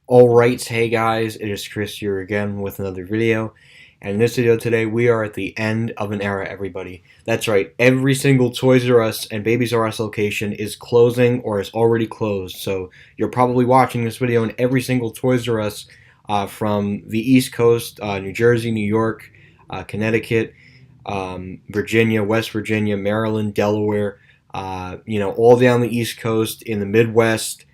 Alright, hey guys, it is Chris here again with another video. And in this video today, we are at the end of an era, everybody. That's right, every single Toys R Us and Babies R Us location is closing or is already closed. So you're probably watching this video in every single Toys R Us from the East Coast, New Jersey, New York, Connecticut, Virginia, West Virginia, Maryland, Delaware, all down the East Coast, in the Midwest,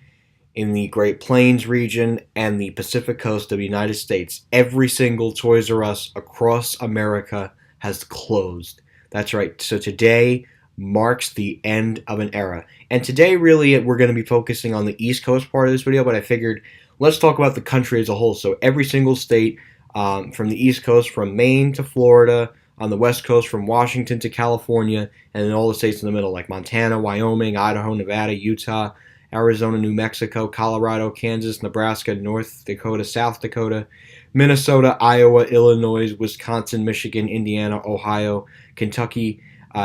in the Great Plains region, and the Pacific coast of the United States. Every single Toys R Us across America has closed. That's right. So today marks the end of an era. And today, really, we're going to be focusing on the East Coast part of this video, but I figured let's talk about the country as a whole. So every single state from the East Coast, from Maine to Florida, on the West Coast, from Washington to California, and then all the states in the middle, like Montana, Wyoming, Idaho, Nevada, Utah, Arizona, New Mexico, Colorado, Kansas, Nebraska, North Dakota, South Dakota, Minnesota, Iowa, Illinois, Wisconsin, Michigan, Indiana, Ohio, Kentucky,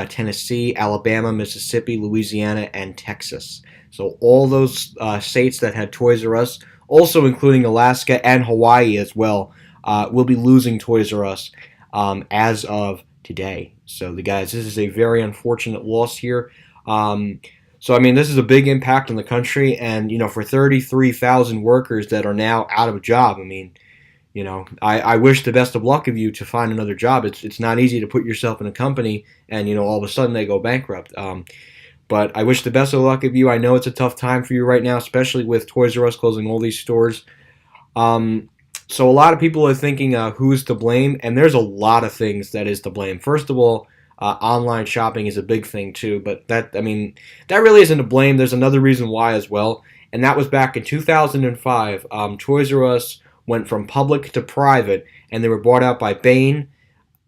Tennessee, Alabama, Mississippi, Louisiana, and Texas. So all those states that had Toys R Us, also including Alaska and Hawaii as well, will be losing Toys R Us as of today. So, guys, this is a very unfortunate loss here. So, I mean, this is a big impact on the country, and, for 33,000 workers that are now out of a job, I mean, I wish the best of luck of you to find another job. It's not easy to put yourself in a company and, all of a sudden they go bankrupt. But I wish the best of luck of you. I know it's a tough time for you right now, especially with Toys R Us closing all these stores. So a lot of people are thinking, who's to blame? And there's a lot of things that is to blame. First of all, online shopping is a big thing too, but that really isn't to blame. There's another reason why as well, and that was back in 2005. Toys R Us went from public to private, and they were bought out by Bain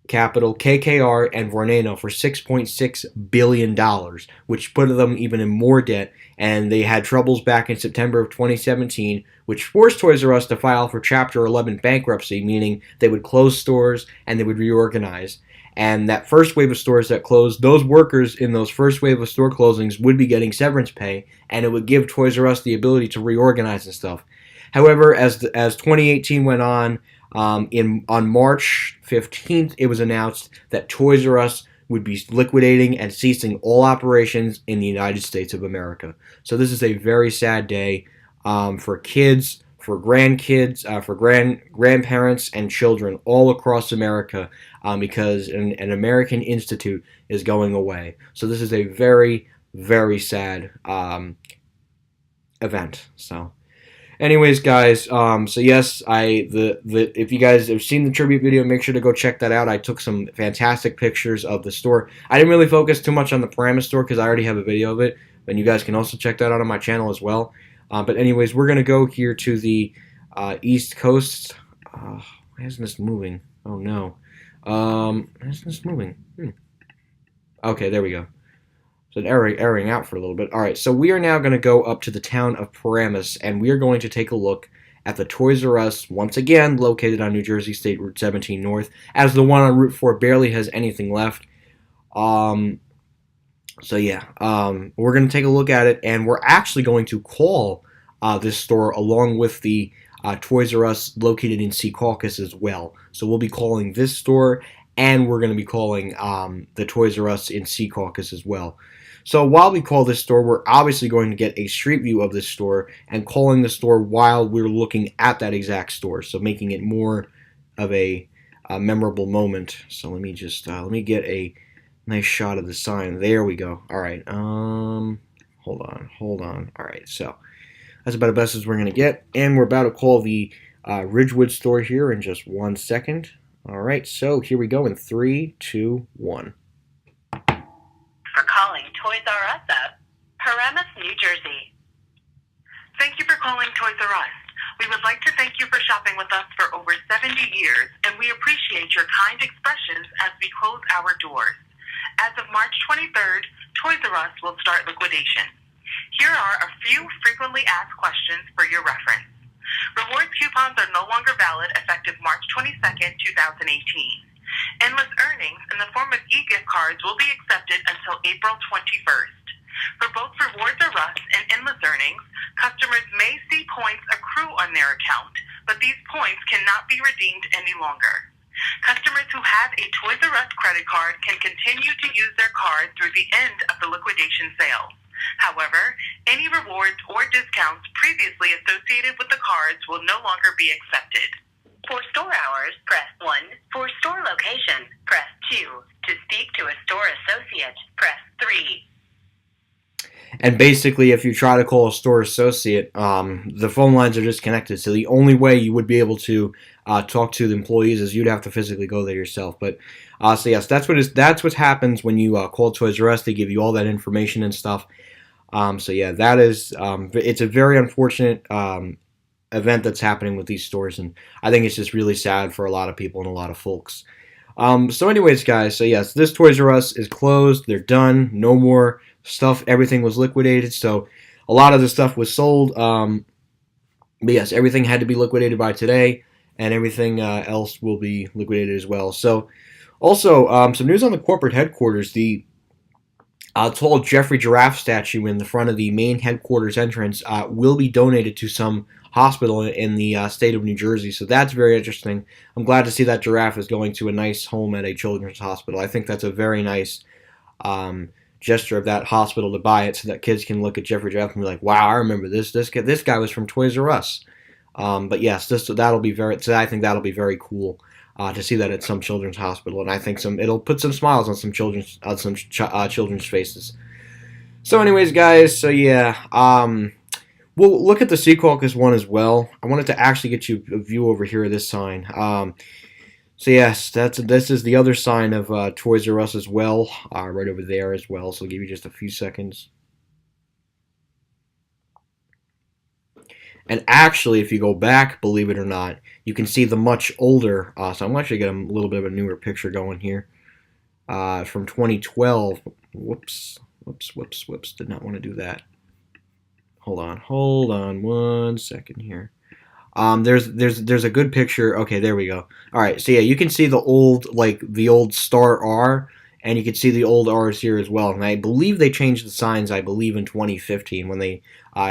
Capital, KKR, and Vornado for $6.6 billion, which put them even in more debt, and they had troubles back in September of 2017, which forced Toys R Us to file for Chapter 11 bankruptcy, meaning they would close stores and they would reorganize. And that first wave of stores that closed, those workers in those first wave of store closings would be getting severance pay, and it would give Toys R Us the ability to reorganize and stuff. However, as 2018 went on, on March 15th, it was announced that Toys R Us would be liquidating and ceasing all operations in the United States of America. So this is a very sad day for kids, for grandkids, for grandparents, and children all across America, because an American institute is going away. So this is a very, very sad event. So, anyways, guys, so yes, if you guys have seen the tribute video, make sure to go check that out. I took some fantastic pictures of the store. I didn't really focus too much on the Paramus store because I already have a video of it, and you guys can also check that out on my channel as well. But anyways, we're going to go here to the East Coast. Why isn't this moving? Oh, no. Why isn't this moving? Okay, there we go. So airing out for a little bit. All right, so we are now going to go up to the town of Paramus, and we are going to take a look at the Toys R Us, once again located on New Jersey State Route 17 North, as the one on Route 4 barely has anything left. So yeah, we're going to take a look at it, and we're actually going to call this store along with the Toys R Us located in Secaucus as well. So we'll be calling this store, and we're going to be calling the Toys R Us in Secaucus as well. So while we call this store, we're obviously going to get a street view of this store and calling the store while we're looking at that exact store, so making it more of a memorable moment. So let me just let me get a nice shot of the sign. There we go. All right. Hold on. All right. So that's about the best as we're going to get, and we're about to call the Ridgewood store here in just 1 second. All right. So here we go in 3, 2, 1. For calling Toys R Us at Paramus, New Jersey. Thank you for calling Toys R Us. We would like to thank you for shopping with us for over 70 years, and we appreciate your kind expressions as we close our doors. As of March 23rd, Toys R Us will start liquidation. Here are a few frequently asked questions for your reference. Rewards coupons are no longer valid effective March 22nd, 2018. Endless earnings in the form of e-gift cards will be accepted until April 21st. For both Rewards R Us and Endless Earnings, customers may see points accrue on their account, but these points cannot be redeemed any longer. Customers who have a Toys R Us credit card can continue to use their card through the end of the liquidation sale. However, any rewards or discounts previously associated with the cards will no longer be accepted. For store hours, press 1. For store location, press 2. To speak to a store associate, press 3. And basically, if you try to call a store associate, the phone lines are disconnected. So the only way you would be able to talk to the employees is you'd have to physically go there yourself. But so yes, that's what happens when you call Toys R Us. They give you all that information and stuff. So yeah, that is it's a very unfortunate event that's happening with these stores, and I think it's just really sad for a lot of people and a lot of folks. So anyways, guys, so yes, this Toys R Us is closed. They're done. No more stuff. Everything was liquidated. So a lot of the stuff was sold. But yes, everything had to be liquidated by today, and everything else will be liquidated as well. So also, some news on the corporate headquarters. The tall Jeffrey Giraffe statue in the front of the main headquarters entrance will be donated to some hospital in the state of New Jersey. So that's very interesting. I'm glad to see that giraffe is going to a nice home at a children's hospital. I think that's a very nice gesture of that hospital to buy it, so that kids can look at Jeffrey Giraffe and be like, "Wow, I remember this. This guy was from Toys R Us." But yes, that'll be very. So I think that'll be very cool to see that at some children's hospital, and I think it'll put some smiles on some children's faces. So, anyways, guys. So yeah, we'll look at the Secaucus one as well. I wanted to actually get you a view over here of this sign. So yes, this is the other sign of Toys R Us as well, right over there as well. So I'll give you just a few seconds. And actually, if you go back, believe it or not, you can see the much older. So I'm actually getting a little bit of a newer picture going here from 2012. Whoops. Did not want to do that. Hold on 1 second here. There's a good picture. Okay, there we go. All right, so yeah, you can see the old star R, and you can see the old R's here as well. And I believe they changed the signs. I believe in 2015 when they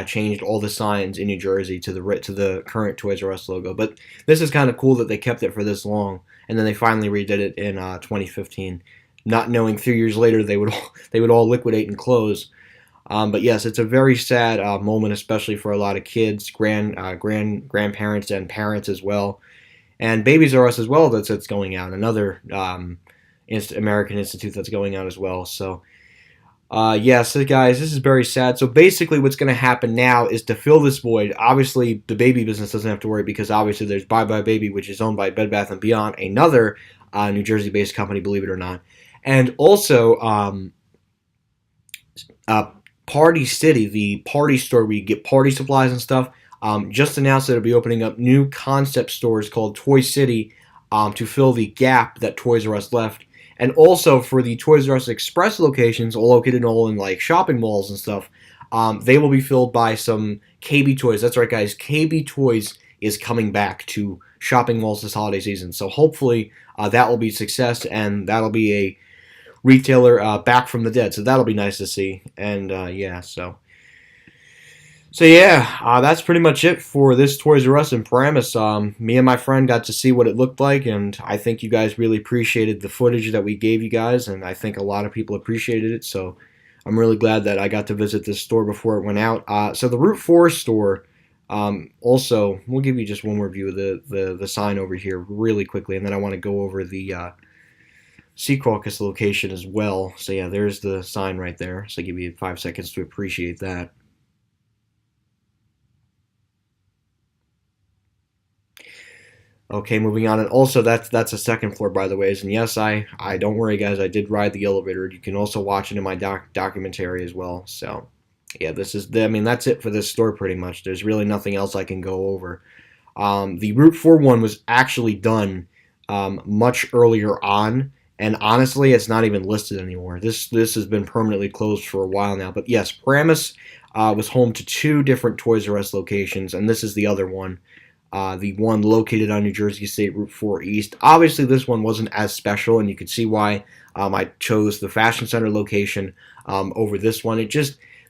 changed all the signs in New Jersey to the current Toys R Us logo. But this is kind of cool that they kept it for this long, and then they finally redid it in 2015, not knowing 3 years later they would all liquidate and close. But yes, it's a very sad moment, especially for a lot of kids, grandparents, and parents as well, and Babies R Us as well. That's going out. Another American Institute that's going out as well. So so guys, this is very sad. So basically, what's going to happen now is to fill this void. Obviously, the baby business doesn't have to worry because obviously there's Bye Bye Baby, which is owned by Bed Bath & Beyond, another New Jersey-based company, believe it or not, and also Party City, the party store where you get party supplies and stuff, just announced that it'll be opening up new concept stores called Toy City to fill the gap that Toys R Us left. And also for the Toys R Us Express locations, located all in like shopping malls and stuff, they will be filled by some KB Toys. That's right, guys. KB Toys is coming back to shopping malls this holiday season. So hopefully that will be a success, and that'll be a retailer back from the dead. So that'll be nice to see. And that's pretty much it for this Toys R Us in Paramus. Me and my friend got to see what it looked like, and I think you guys really appreciated the footage that we gave you guys, and I think a lot of people appreciated it. So I'm really glad that I got to visit this store before it went out. So the Route 4 store, also, we'll give you just one more view of the sign over here really quickly, and then I want to go over the Secaucus location as well. So yeah, there's the sign right there. So I'll give you 5 seconds to appreciate that. Okay, moving on, and also that's a second floor, by the way. And yes, I don't worry, guys. I did ride the elevator. You can also watch it in my documentary as well. So yeah, that's it for this store pretty much. There's really nothing else I can go over. The Route 4 one was actually done much earlier on. And honestly, it's not even listed anymore. This has been permanently closed for a while now. But yes, Paramus was home to 2 different Toys R Us locations, and this is the other one, the one located on New Jersey State Route 4 East. Obviously, this one wasn't as special, and you can see why I chose the Fashion Center location over this one.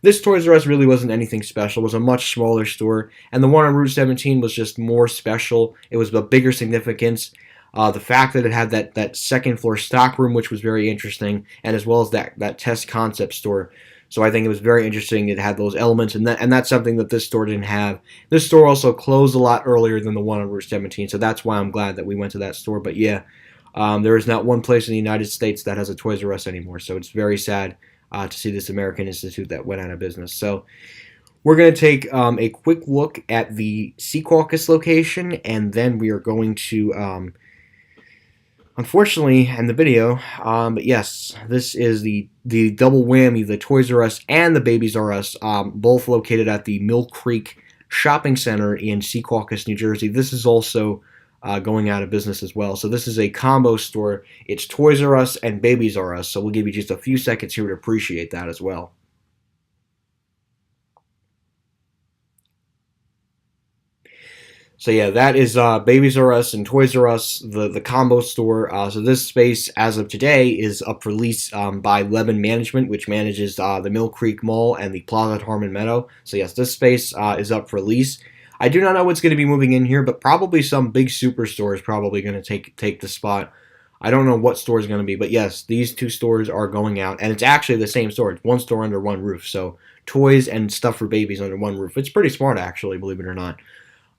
this Toys R Us really wasn't anything special. It was a much smaller store, and the one on Route 17 was just more special. It was a bigger significance. The fact that it had that second floor stock room, which was very interesting, and as well as that test concept store. So I think it was very interesting. It had those elements, and that's something that this store didn't have. This store also closed a lot earlier than the one on Route 17, so that's why I'm glad that we went to that store. But yeah, there is not one place in the United States that has a Toys R Us anymore, so it's very sad to see this American institute that went out of business. So we're going to take a quick look at the Secaucus location, and then we are going to unfortunately end the video. But yes, this is the double whammy, the Toys R Us and the Babies R Us, both located at the Mill Creek Shopping Center in Secaucus, New Jersey. This is also going out of business as well. So this is a combo store. It's Toys R Us and Babies R Us. So we'll give you just a few seconds here to appreciate that as well. So yeah, that is Babies R Us and Toys R Us, the combo store. So this space, as of today, is up for lease by Levin Management, which manages the Mill Creek Mall and the Plaza at Harmon Meadow. So yes, this space is up for lease. I do not know what's going to be moving in here, but probably some big superstore is probably going to take the spot. I don't know what store is going to be, but yes, these two stores are going out, and it's actually the same store. It's one store under one roof, so toys and stuff for babies under one roof. It's pretty smart, actually, believe it or not.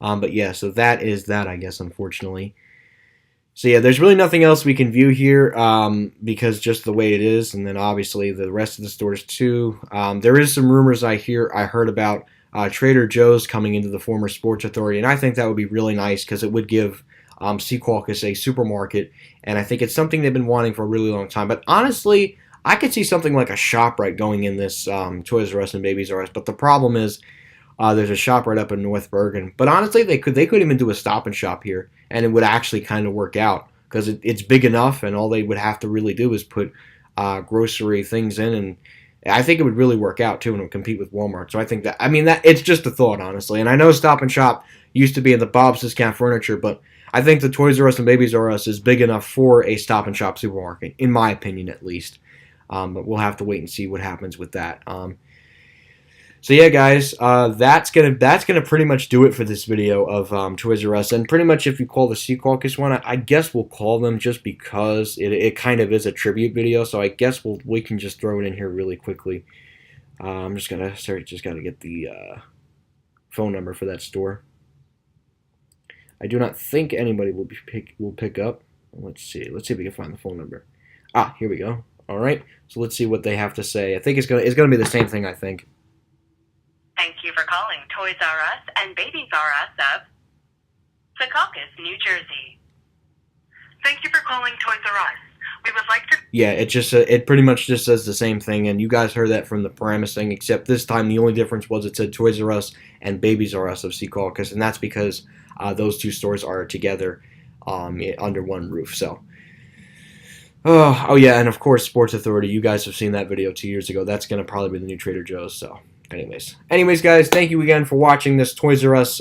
But yeah, so that is that, I guess, unfortunately. So yeah, there's really nothing else we can view here because just the way it is, and then obviously the rest of the stores too. There is some rumors I heard about Trader Joe's coming into the former Sports Authority, and I think that would be really nice because it would give Secaucus a supermarket, and I think it's something they've been wanting for a really long time. But honestly, I could see something like a ShopRite going in this Toys R Us and Babies R Us, but the problem is there's a shop right up in North Bergen. But honestly, they could even do a Stop and Shop here, and it would actually kind of work out because it's big enough, and all they would have to really do is put grocery things in, and I think it would really work out too, and it would compete with Walmart. So I think that it's just a thought, honestly. And I know Stop and Shop used to be in the Bob's Discount Furniture, but I think the Toys R Us and Babies R Us is big enough for a Stop and Shop supermarket, in my opinion, at least. But we'll have to wait and see what happens with that. So yeah, guys, that's gonna pretty much do it for this video of Toys R Us, and pretty much if you call the Secaucus one, I guess we'll call them just because it kind of is a tribute video. So I guess we can just throw it in here really quickly. I'm just gotta get the phone number for that store. I do not think anybody will pick up. Let's see if we can find the phone number. Ah, here we go. All right, so let's see what they have to say. I think it's gonna be the same thing. I think. Thank you for calling Toys R Us and Babies R Us of Secaucus, New Jersey. Thank you for calling Toys R Us. We would like to... Yeah, it pretty much just says the same thing, and you guys heard that from the Paramus thing, except this time the only difference was it said Toys R Us and Babies R Us of Secaucus, and that's because those two stores are together under one roof. So, oh yeah, and of course Sports Authority. You guys have seen that video 2 years ago. That's gonna probably be the new Trader Joe's. So. Anyways, guys, thank you again for watching this Toys R Us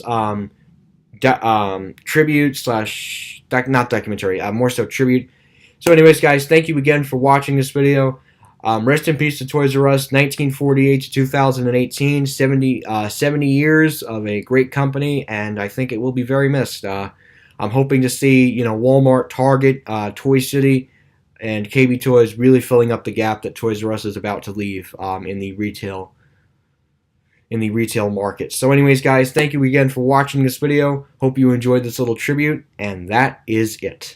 tribute / not documentary, more so tribute. So anyways, guys, thank you again for watching this video. Rest in peace to Toys R Us, 1948 to 2018, 70 years of a great company, and I think it will be very missed. I'm hoping to see, Walmart, Target, Toy City, and KB Toys really filling up the gap that Toys R Us is about to leave in the retail market. So anyways, guys, thank you again for watching this video. Hope you enjoyed this little tribute, and that is it.